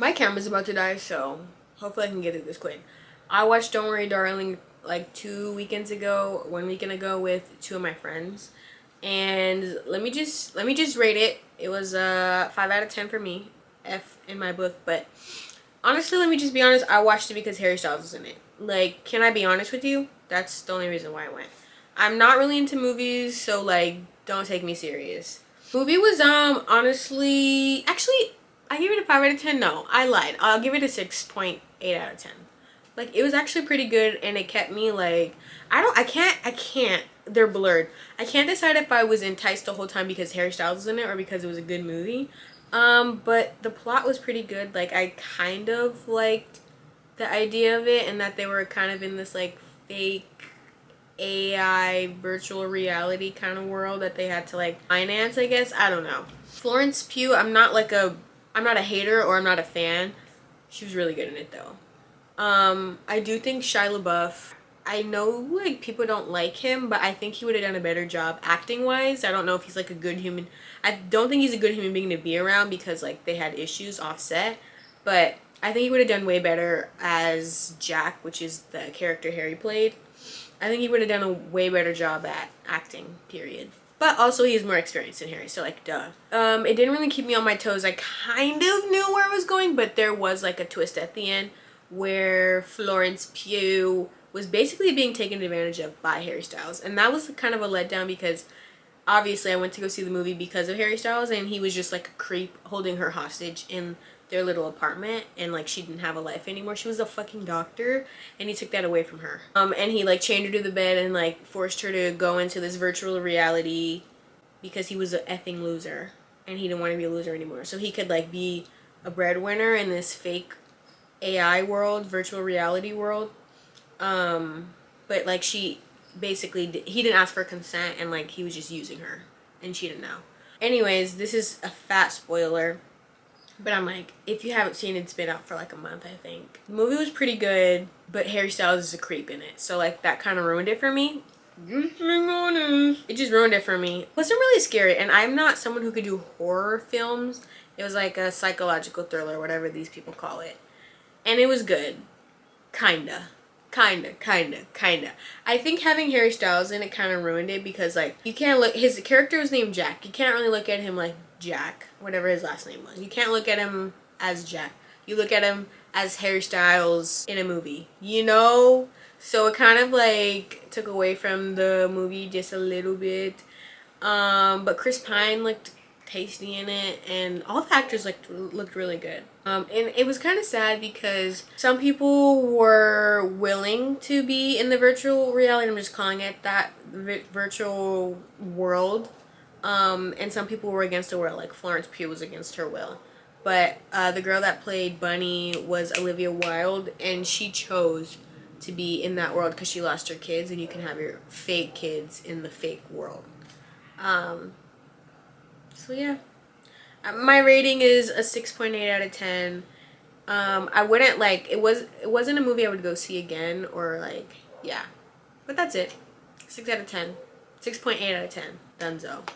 My camera's about to die, so hopefully I can get it this quick. I watched Don't Worry Darling like 1 weekend ago with 2 of my friends. And let me just rate it. It was 5 out of 10 for me. F in my book, but honestly, let me just be honest, I watched it because Harry Styles was in it. Like, can I be honest with you? That's the only reason why I went. I'm not really into movies, so like don't take me serious. Movie was honestly, actually I gave it a 5 out of 10. No, I lied. I'll give it a 6.8 out of 10. Like, it was actually pretty good, and it kept me like, I can't, they're blurred. I can't decide if I was enticed the whole time because Harry Styles was in it or because it was a good movie. But the plot was pretty good. Like, I kind of liked the idea of it, and that they were kind of in this like fake AI virtual reality kind of world that they had to like finance, I guess. I don't know. Florence Pugh, I'm not a hater or I'm not a fan. She was really good in it though. I do think Shia LaBeouf, I know like people don't like him, but I think he would have done a better job acting wise. I don't know if he's like a good human. I don't think he's a good human being to be around because like they had issues offset, but I think he would have done way better as Jack, which is the character Harry played. I think he would have done a way better job at acting, period. But also he's more experienced than Harry, so like duh. It didn't really keep me on my toes. I kind of knew where it was going, but there was like a twist at the end where Florence Pugh was basically being taken advantage of by Harry Styles. And that was kind of a letdown because obviously I went to go see the movie because of Harry Styles, and he was just like a creep holding her hostage in their little apartment, and like she didn't have a life anymore. She was a fucking doctor, and he took that away from her. And he like chained her to the bed and like forced her to go into this virtual reality because he was an effing loser and he didn't want to be a loser anymore. So he could like be a breadwinner in this fake AI world, virtual reality world. But like she basically, he didn't ask for consent, and like he was just using her and she didn't know. Anyways, this is a fat spoiler, but I'm like, if you haven't seen it, it's been out for like a month, I think. The movie was pretty good, but Harry Styles is a creep in it, so like that kind of ruined it for me. Just being honest. It just ruined it for me. It wasn't really scary, and I'm not someone who could do horror films. It was like a psychological thriller, whatever these people call it. And it was good. Kinda. I think having Harry Styles in it kind of ruined it because like you can't look, his character was named Jack. You can't really look at him like Jack, whatever his last name was. You can't look at him as Jack. You look at him as Harry Styles in a movie, you know? So it kind of like took away from the movie just a little bit. But Chris Pine looked tasty in it, and all the actors looked really good. And it was kind of sad because some people were willing to be in the virtual reality, I'm just calling it that, virtual world, and some people were against the will, like Florence Pugh was against her will. But the girl that played Bunny was Olivia Wilde, and she chose to be in that world because she lost her kids, and you can have your fake kids in the fake world. So yeah, my rating is a 6.8 out of 10. I wouldn't like, it wasn't a movie I would go see again, or like, yeah, but that's it. 6 out of 10. 6.8 out of 10. Dunzo.